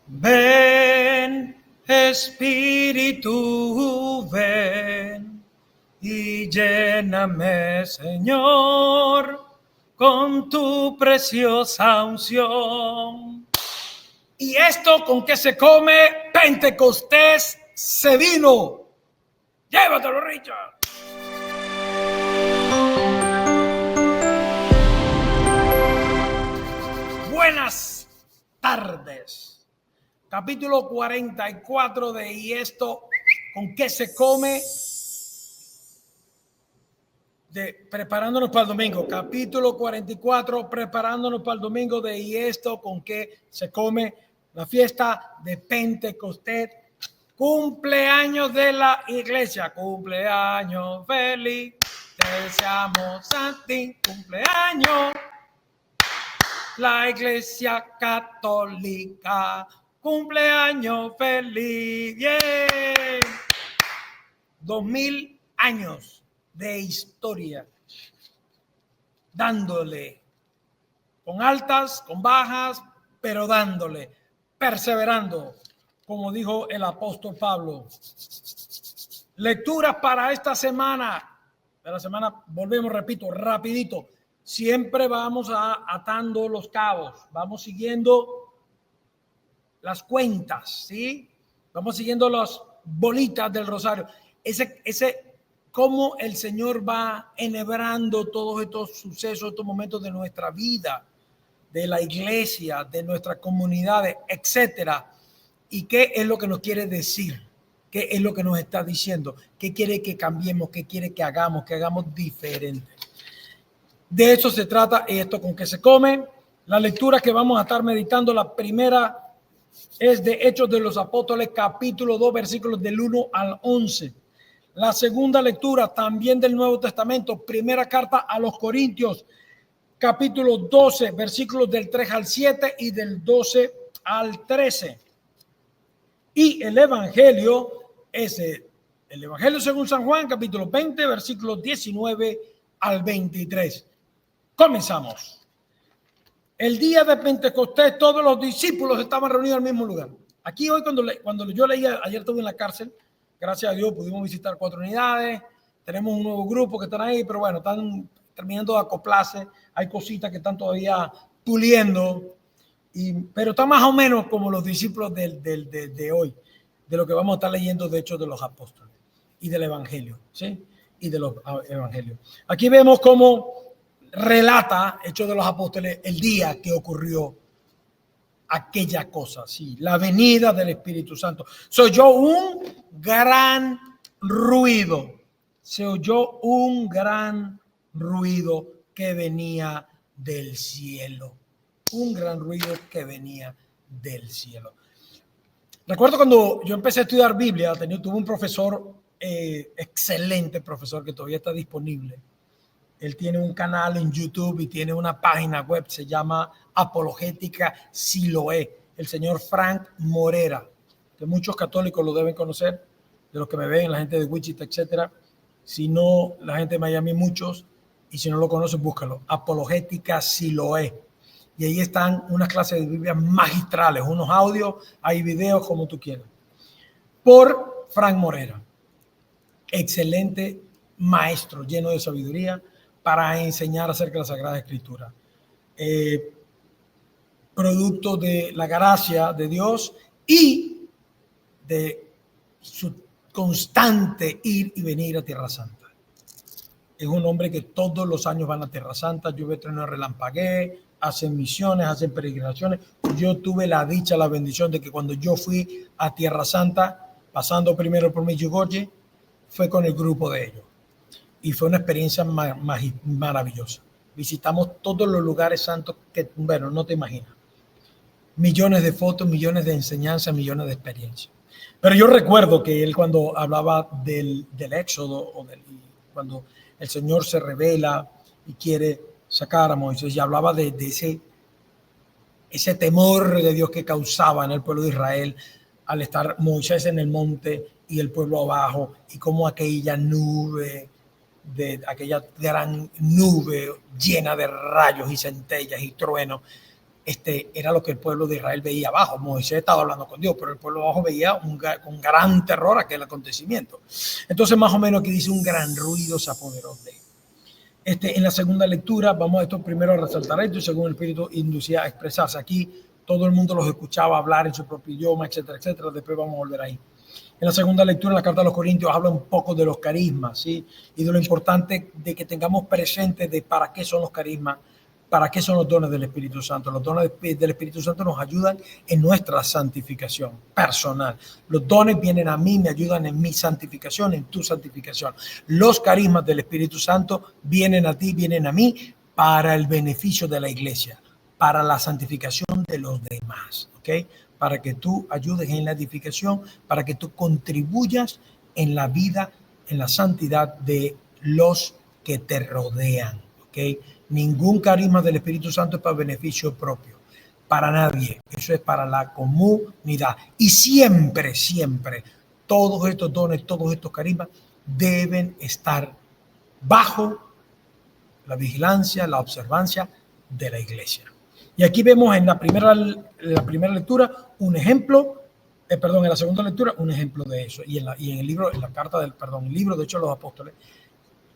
Ven, Espíritu, ven y lléname, Señor, con tu preciosa unción. ¿Y esto con qué se come? Pentecostés se vino. Llévatelo, Richard. Buenas tardes. Capítulo 44 de ¿Y esto con qué se come? De preparándonos para el domingo. Capítulo 44, preparándonos para el domingo de ¿Y esto con qué se come? La fiesta de Pentecostés. Cumpleaños de la iglesia. Cumpleaños feliz. Te deseamos a ti. Cumpleaños. La iglesia católica. Cumpleaños feliz. ¡Yeah! 2000 años de historia. Dándole. Con altas, con bajas, pero dándole. Perseverando. Como dijo el apóstol Pablo. Lecturas para esta semana. De la semana, volvemos, repito, rapidito. Siempre vamos atando los cabos. Vamos siguiendo las cuentas, ¿sí? Vamos siguiendo las bolitas del rosario. Cómo el Señor va enhebrando todos estos sucesos, estos momentos de nuestra vida, de la iglesia, de nuestras comunidades, etcétera. ¿Y qué es lo que nos quiere decir? ¿Qué es lo que nos está diciendo? ¿Qué quiere que cambiemos? ¿Qué quiere que hagamos diferente? De eso se trata esto con que se come. La lectura que vamos a estar meditando, la primera es de Hechos de los Apóstoles, capítulo 2, versículos del 1 al 11. La segunda lectura también del Nuevo Testamento, primera carta a los Corintios, capítulo 12, versículos del 3 al 7 y del 12 al 13. Y el Evangelio es el Evangelio según San Juan, capítulo 20, versículos 19 al 23. Comenzamos. El día de Pentecostés, todos los discípulos estaban reunidos en el mismo lugar. Aquí hoy, cuando yo leía, ayer estuve en la cárcel, gracias a Dios pudimos visitar 4 unidades, tenemos un nuevo grupo que están ahí, pero bueno, están terminando de acoplarse, hay cositas que están todavía puliendo, pero está más o menos como los discípulos de hoy, de lo que vamos a estar leyendo de Hechos de los Apóstoles y del Evangelio, ¿sí? Y de los Evangelios. Aquí vemos cómo relata Hechos de los Apóstoles el día que ocurrió aquella cosa, sí, la venida del Espíritu Santo. Se oyó un gran ruido, se oyó un gran ruido que venía del cielo, un gran ruido que venía del cielo. Recuerdo cuando yo empecé a estudiar Biblia, tuve un profesor, excelente profesor que todavía está disponible. Él tiene un canal en YouTube y tiene una página web, se llama Apologética Siloé, el señor Frank Morera, que muchos católicos lo deben conocer, de los que me ven, la gente de Wichita, etcétera. Si no, la gente de Miami, muchos, y si no lo conocen, búscalo. Apologética Siloé. Y ahí están unas clases de Biblia magistrales, unos audios, hay videos, como tú quieras. Por Frank Morera. Excelente maestro, lleno de sabiduría, para enseñar acerca de la Sagrada Escritura. Producto de la gracia de Dios y de su constante ir y venir a Tierra Santa. Es un hombre que todos los años van a Tierra Santa, lluvia, trueno, relampaguee, hacen misiones, hacen peregrinaciones. Yo tuve la dicha, la bendición de que cuando yo fui a Tierra Santa, pasando primero por Medjugorje, fue con el grupo de ellos. Y fue una experiencia maravillosa. Visitamos todos los lugares santos que, bueno, no te imaginas. Millones de fotos, millones de enseñanzas, millones de experiencias. Pero yo recuerdo que él, cuando hablaba del éxodo, cuando el Señor se revela y quiere sacar a Moisés, y hablaba de ese temor de Dios que causaba en el pueblo de Israel al estar Moisés en el monte y el pueblo abajo, y cómo aquella gran nube llena de rayos y centellas y truenos era lo que el pueblo de Israel veía abajo. Moisés estaba hablando con Dios, pero el pueblo abajo veía con gran terror aquel acontecimiento. Entonces, más o menos aquí dice: un gran ruido se apoderó de él. En la segunda lectura, vamos a esto primero a resaltar esto, y según el Espíritu inducía a expresarse. Aquí todo el mundo los escuchaba hablar en su propio idioma, etcétera, etcétera. Después vamos a volver ahí. En la segunda lectura, en la carta a los Corintios, habla un poco de los carismas, ¿sí? Y de lo importante de que tengamos presente de para qué son los carismas, para qué son los dones del Espíritu Santo. Los dones del Espíritu Santo nos ayudan en nuestra santificación personal. Los dones vienen a mí, me ayudan en mi santificación, en tu santificación. Los carismas del Espíritu Santo vienen a ti, vienen a mí para el beneficio de la iglesia, para la santificación de los demás, ¿ok? Para que tú ayudes en la edificación, para que tú contribuyas en la vida, en la santidad de los que te rodean, ¿ok? Ningún carisma del Espíritu Santo es para beneficio propio, para nadie. Eso es para la comunidad. Y siempre, siempre, todos estos dones, todos estos carismas deben estar bajo la vigilancia, la observancia de la iglesia. Y aquí vemos en la primera lectura un ejemplo, en la segunda lectura un ejemplo de eso. Y en el libro, en la carta del, el libro de Hechos de los Apóstoles,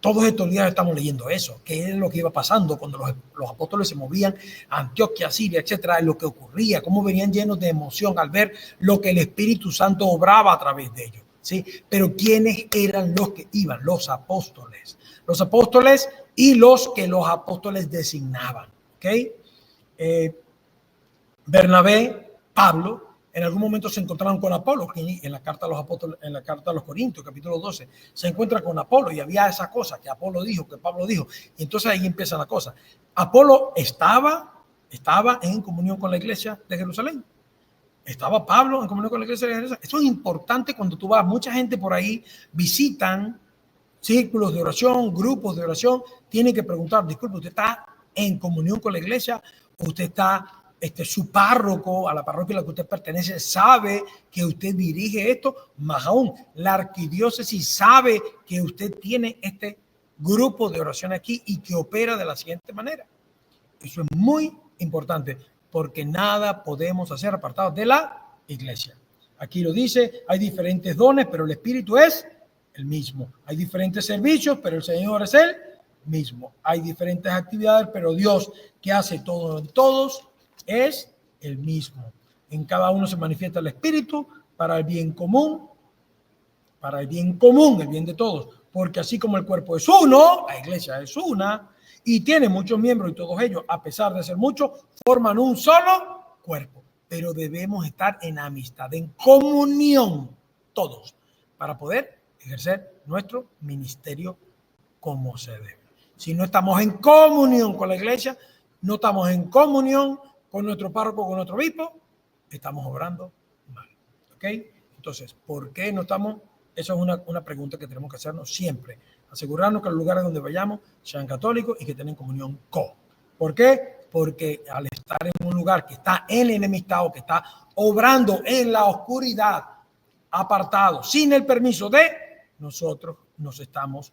todos estos días estamos leyendo eso, qué es lo que iba pasando cuando los apóstoles se movían a Antioquia, Siria, etcétera, lo que ocurría, cómo venían llenos de emoción al ver lo que el Espíritu Santo obraba a través de ellos, ¿sí? Pero ¿quiénes eran los que iban? Los apóstoles y los que los apóstoles designaban, ¿ok? Bernabé, Pablo, en algún momento se encontraron con Apolo, en la carta a los apóstoles, en la carta a los Corintios, capítulo 12, se encuentra con Apolo y había esa cosa que Apolo dijo, que Pablo dijo, y entonces ahí empieza la cosa. Apolo estaba en comunión con la iglesia de Jerusalén. Estaba Pablo en comunión con la iglesia de Jerusalén. Esto es importante cuando tú vas, mucha gente por ahí visitan círculos de oración, grupos de oración, tienen que preguntar, disculpe, ¿usted está en comunión con la iglesia? ¿Usted está... su párroco, a la parroquia a la que usted pertenece, sabe que usted dirige esto? Más aún, la arquidiócesis sabe que usted tiene este grupo de oración aquí y que opera de la siguiente manera. Eso es muy importante, porque nada podemos hacer apartados de la iglesia. Aquí lo dice, hay diferentes dones, pero el Espíritu es el mismo. Hay diferentes servicios, pero el Señor es el mismo. Hay diferentes actividades, pero Dios, que hace todo en todos, es el mismo. En cada uno se manifiesta el Espíritu para el bien común, el bien de todos. Porque así como el cuerpo es uno, la iglesia es una y tiene muchos miembros, y todos ellos, a pesar de ser muchos, forman un solo cuerpo. Pero debemos estar en amistad, en comunión, todos, para poder ejercer nuestro ministerio como se debe. Si no estamos en comunión con la iglesia, no estamos en comunión con nuestro párroco, con nuestro obispo, estamos obrando mal. ¿Ok? Entonces, ¿por qué no estamos? Eso es una pregunta que tenemos que hacernos siempre. Asegurarnos que los lugares donde vayamos sean católicos y que tengan comunión con. ¿Por qué? Porque al estar en un lugar que está en enemistad o que está obrando en la oscuridad, apartado, sin el permiso de nosotros, estamos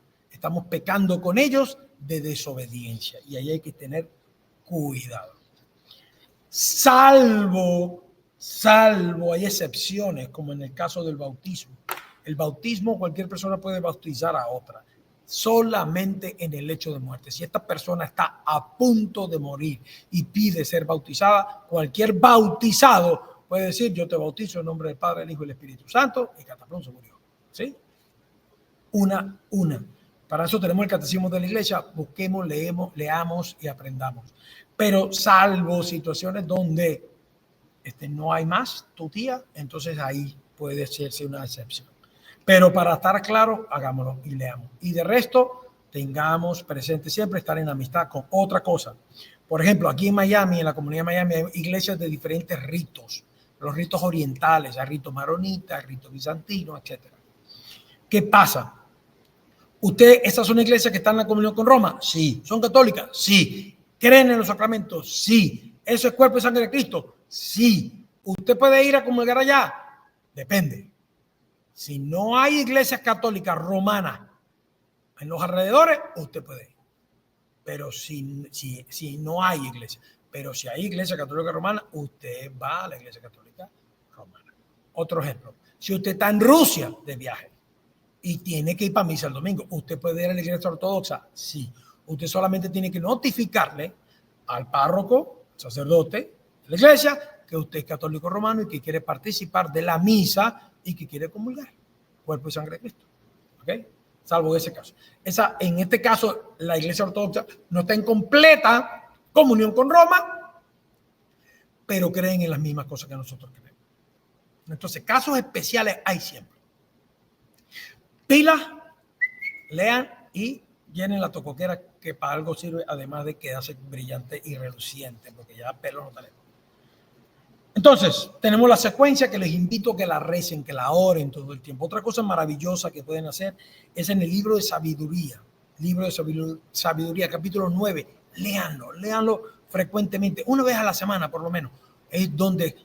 pecando con ellos de desobediencia. Y ahí hay que tener cuidado. Salvo, hay excepciones, como en el caso del bautismo. El bautismo, cualquier persona puede bautizar a otra, solamente en el hecho de muerte. Si esta persona está a punto de morir y pide ser bautizada, cualquier bautizado puede decir: yo te bautizo en nombre del Padre, el Hijo y el Espíritu Santo, y cataplum se murió. ¿Sí? Una. Para eso tenemos el catecismo de la iglesia. Busquemos, leamos y aprendamos. Pero salvo situaciones donde no hay más tutía, entonces ahí puede hacerse una excepción. Pero para estar claro, hagámoslo y leamos. Y de resto, tengamos presente siempre estar en amistad con otra cosa. Por ejemplo, aquí en Miami, en la comunidad de Miami, hay iglesias de diferentes ritos. Los ritos orientales, hay ritos maronitas, ritos bizantinos, etc. ¿Qué pasa? ¿Esta es una iglesia que está en la comunión con Roma? Sí. ¿Son católicas? Sí. ¿Creen en los sacramentos? Sí. ¿Eso es cuerpo y sangre de Cristo? Sí. ¿Usted puede ir a comulgar allá? Depende. Si no hay iglesias católicas romanas en los alrededores, usted puede ir. Pero si no hay iglesia. Pero si hay Iglesia Católica Romana, usted va a la Iglesia Católica Romana. Otro ejemplo, si usted está en Rusia de viaje y tiene que ir para misa el domingo, ¿usted puede ir a la Iglesia Ortodoxa? Sí. Usted solamente tiene que notificarle al párroco, sacerdote de la iglesia, que usted es católico romano y que quiere participar de la misa y que quiere comulgar cuerpo y sangre de Cristo. ¿Ok? Salvo ese caso. En este caso, la Iglesia Ortodoxa no está en completa comunión con Roma, pero creen en las mismas cosas que nosotros creemos. Entonces, casos especiales hay siempre. Pilas, lean y llenen la tocoquera, que para algo sirve, además de quedarse brillante y reluciente, porque ya pelo no tenemos. Entonces, tenemos la secuencia que les invito a que la recen, que la oren todo el tiempo. Otra cosa maravillosa que pueden hacer es en el libro de sabiduría. Libro de sabiduría, capítulo 9. Léanlo frecuentemente, una vez a la semana por lo menos. Es donde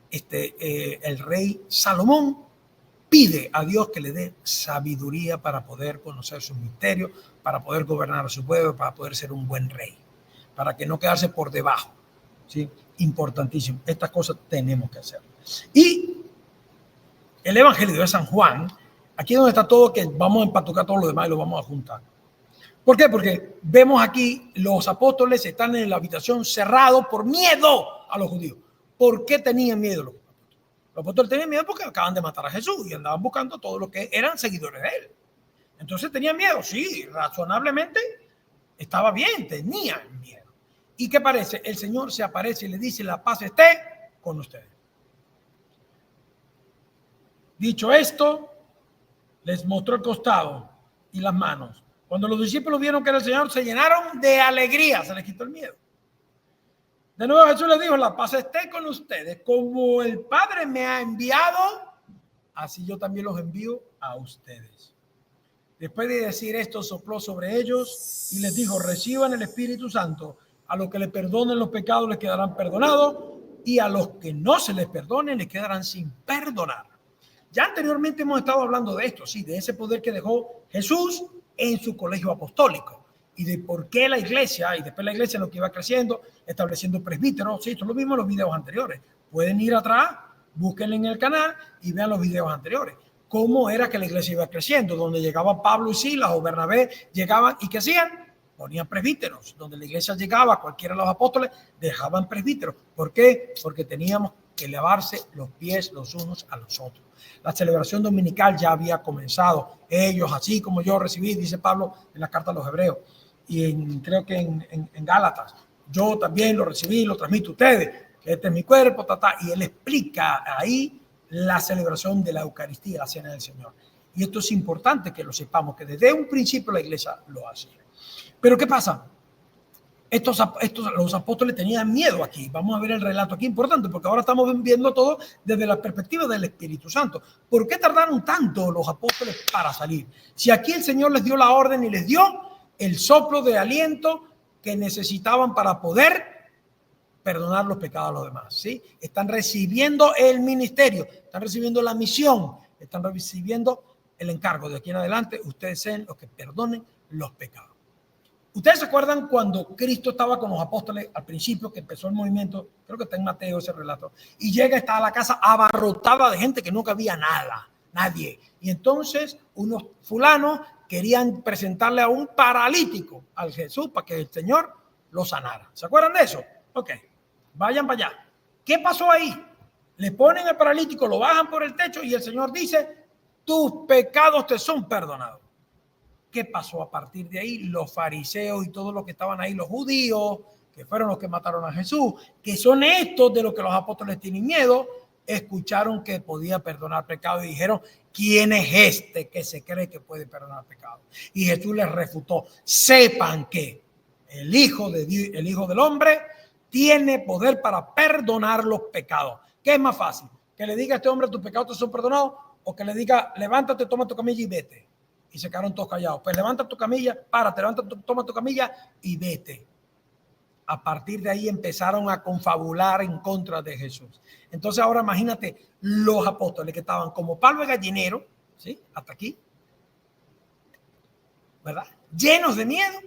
el rey Salomón pide a Dios que le dé sabiduría para poder conocer sus misterios, para poder gobernar a su pueblo, para poder ser un buen rey, para que no quedarse por debajo. ¿Sí? Importantísimo. Estas cosas tenemos que hacer. Y el Evangelio de San Juan, aquí donde está todo, que vamos a empatucar todo lo demás y lo vamos a juntar. ¿Por qué? Porque vemos aquí los apóstoles están en la habitación cerrados por miedo a los judíos. ¿Por qué tenían miedo los apóstoles? Los apóstoles tenían miedo porque acaban de matar a Jesús y andaban buscando a todos los que eran seguidores de él. Entonces tenían miedo, sí, razonablemente estaba bien, tenían miedo. ¿Y qué parece? El Señor se aparece y le dice: la paz esté con ustedes. Dicho esto, les mostró el costado y las manos. Cuando los discípulos vieron que era el Señor, se llenaron de alegría, se les quitó el miedo. De nuevo Jesús les dijo: la paz esté con ustedes. Como el Padre me ha enviado, así yo también los envío a ustedes. Después de decir esto, sopló sobre ellos y les dijo: reciban el Espíritu Santo. A los que le perdonen los pecados les quedarán perdonados, y a los que no se les perdonen les quedarán sin perdonar. Ya anteriormente hemos estado hablando de esto, sí, de ese poder que dejó Jesús en su colegio apostólico y de por qué la iglesia, y después la iglesia en lo que iba creciendo, estableciendo presbíteros. Sí, esto lo vimos en los videos anteriores. Pueden ir atrás, búsquenlo en el canal y vean los videos anteriores. Cómo era que la iglesia iba creciendo, donde llegaban Pablo y Silas o Bernabé, llegaban y ¿qué hacían? Ponían presbíteros. Donde la iglesia llegaba, cualquiera de los apóstoles dejaban presbíteros. ¿Por qué? Porque teníamos que lavarse los pies los unos a los otros. La celebración dominical ya había comenzado. Ellos, así como yo recibí, dice Pablo en la carta a los Hebreos, y creo que en Gálatas, yo también lo recibí, lo transmito a ustedes, que este es mi cuerpo, y él explica ahí la celebración de la Eucaristía, la cena del Señor. Y esto es importante que lo sepamos, que desde un principio la iglesia lo hace. Pero ¿qué pasa? Los apóstoles tenían miedo aquí. Vamos a ver el relato aquí, importante, porque ahora estamos viendo todo desde la perspectiva del Espíritu Santo. ¿Por qué tardaron tanto los apóstoles para salir? Si aquí el Señor les dio la orden y les dio el soplo de aliento que necesitaban para poder perdonar los pecados a los demás, ¿sí? Están recibiendo el ministerio, están recibiendo la misión, están recibiendo el encargo. De aquí en adelante, ustedes sean los que perdonen los pecados. ¿Ustedes se acuerdan cuando Cristo estaba con los apóstoles al principio, que empezó el movimiento? Creo que está en Mateo ese relato. Y llega, está a la casa abarrotada de gente que no cabía nadie. Y entonces unos fulanos querían presentarle a un paralítico al Jesús para que el Señor lo sanara. ¿Se acuerdan de eso? Ok, vayan para allá. ¿Qué pasó ahí? Le ponen al paralítico, lo bajan por el techo y el Señor dice: tus pecados te son perdonados. ¿Qué pasó a partir de ahí? Los fariseos y todos los que estaban ahí, los judíos, que fueron los que mataron a Jesús, que son estos de los que los apóstoles tienen miedo, escucharon que podía perdonar pecados y dijeron: ¿quién es este que se cree que puede perdonar pecados? Y Jesús les refutó: sepan que el Hijo del Hombre tiene poder para perdonar los pecados. ¿Qué es más fácil? ¿Que le diga a este hombre tus pecados te son perdonados? ¿O que le diga levántate, toma tu camilla y vete? Y se quedaron todos callados. Pues levanta tu camilla, párate, toma tu camilla y vete. A partir de ahí empezaron a confabular en contra de Jesús. Entonces ahora imagínate los apóstoles que estaban como palo de gallinero, ¿sí? Hasta aquí, ¿verdad? Llenos de miedo.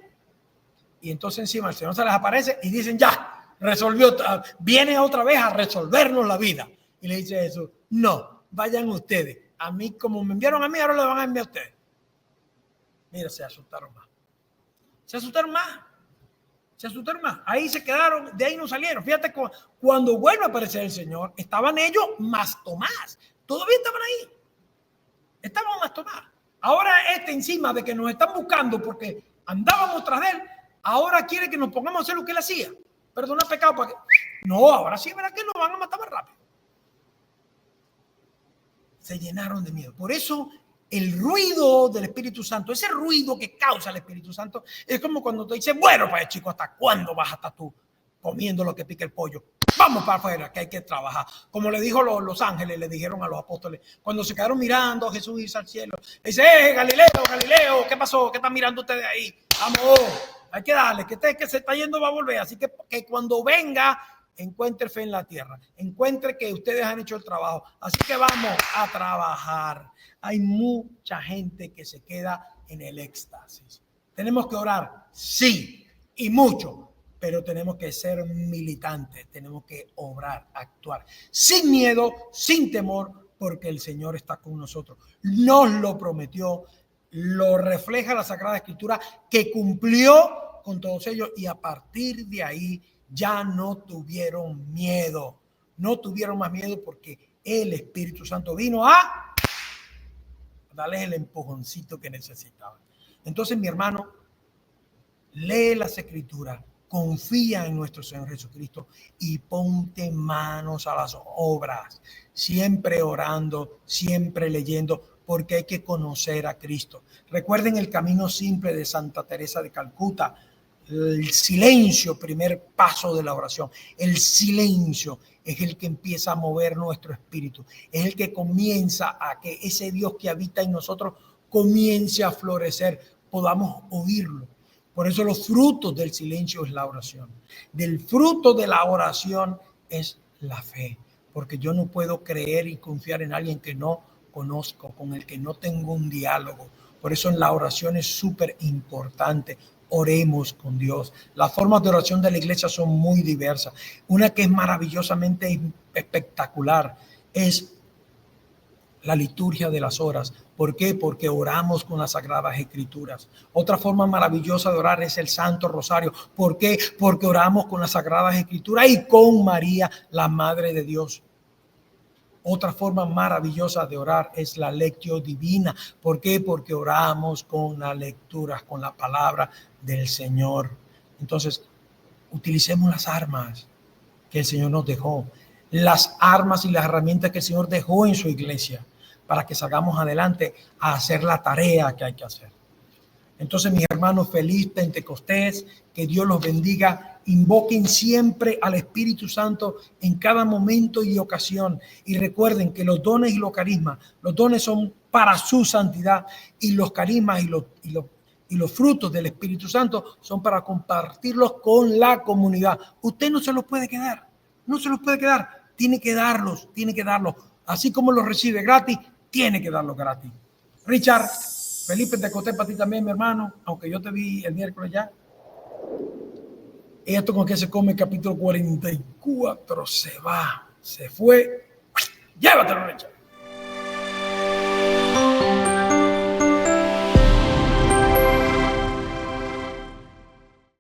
Y entonces encima el Señor se les aparece y dicen: ya, resolvió, viene otra vez a resolvernos la vida. Y le dice Jesús, no, vayan ustedes. A mí, como me enviaron a mí, ahora le van a enviar a ustedes. Mira, se asustaron más. Se asustaron más. Se asustaron más. Ahí se quedaron, de ahí no salieron. Fíjate, cuando vuelve a aparecer el Señor, estaban ellos más Tomás. Todavía estaban ahí. Estaban más Tomás. Ahora encima de que nos están buscando porque andábamos tras de él, ahora quiere que nos pongamos a hacer lo que él hacía. Perdona pecado para que... No, ahora sí verá que nos van a matar más rápido. Se llenaron de miedo. Por eso el ruido del Espíritu Santo, ese ruido que causa el Espíritu Santo, es como cuando te dicen, bueno, pues chico, ¿hasta cuándo vas a estar tú comiendo lo que pica el pollo? Vamos para afuera, que hay que trabajar. Como le dijo los ángeles, le dijeron a los apóstoles, cuando se quedaron mirando a Jesús irse al cielo, le dice, Galileo, ¿qué pasó? ¿Qué están mirando ustedes ahí? Vamos, hay que darle, que se está yendo va a volver. Así que cuando venga, encuentre fe en la tierra, encuentre que ustedes han hecho el trabajo. Así que vamos a trabajar. Hay mucha gente que se queda en el éxtasis. Tenemos que orar, sí, y mucho, pero tenemos que ser militantes, tenemos que obrar, actuar, sin miedo, sin temor, porque el Señor está con nosotros. Nos lo prometió, lo refleja la Sagrada Escritura, que cumplió con todos ellos, y a partir de ahí ya no tuvieron miedo, no tuvieron más miedo, porque el Espíritu Santo vino a darles el empujoncito que necesitaban. Entonces, mi hermano, lee las Escrituras, confía en nuestro Señor Jesucristo y ponte manos a las obras, siempre orando, siempre leyendo, porque hay que conocer a Cristo. Recuerden el camino simple de Santa Teresa de Calcuta, el silencio, primer paso de la oración. El silencio es el que empieza a mover nuestro espíritu, es el que comienza a que ese Dios que habita en nosotros comience a florecer, podamos oírlo. Por eso los frutos del silencio es la oración. Del fruto de la oración es la fe, porque yo no puedo creer y confiar en alguien que no conozco, con el que no tengo un diálogo. Por eso en la oración es súper importante. Oremos con Dios. Las formas de oración de la iglesia son muy diversas. Una que es maravillosamente espectacular es la liturgia de las horas. ¿Por qué? Porque oramos con las Sagradas Escrituras. Otra forma maravillosa de orar es el Santo Rosario. ¿Por qué? Porque oramos con las Sagradas Escrituras y con María, la Madre de Dios. Otra forma maravillosa de orar es la Lectio Divina. ¿Por qué? Porque oramos con las lecturas, con la palabra del Señor. Entonces, utilicemos las armas que el Señor nos dejó, las armas y las herramientas que el Señor dejó en su iglesia, para que salgamos adelante a hacer la tarea que hay que hacer. Entonces, mis hermanos, feliz Pentecostés, que Dios los bendiga. Invoquen siempre al Espíritu Santo en cada momento y ocasión. Y recuerden que los dones y los carismas, los dones son para su santidad, y los carismas y los frutos del Espíritu Santo son para compartirlos con la comunidad. Usted no se los puede quedar, no se los puede quedar. Tiene que darlos. Así como los recibe gratis, tiene que darlos gratis. Richard, feliz Pentecostés para ti también, mi hermano, aunque yo te vi el miércoles ya. Esto con que se come, capítulo 44, se va, se fue. Llévatelo, Richard.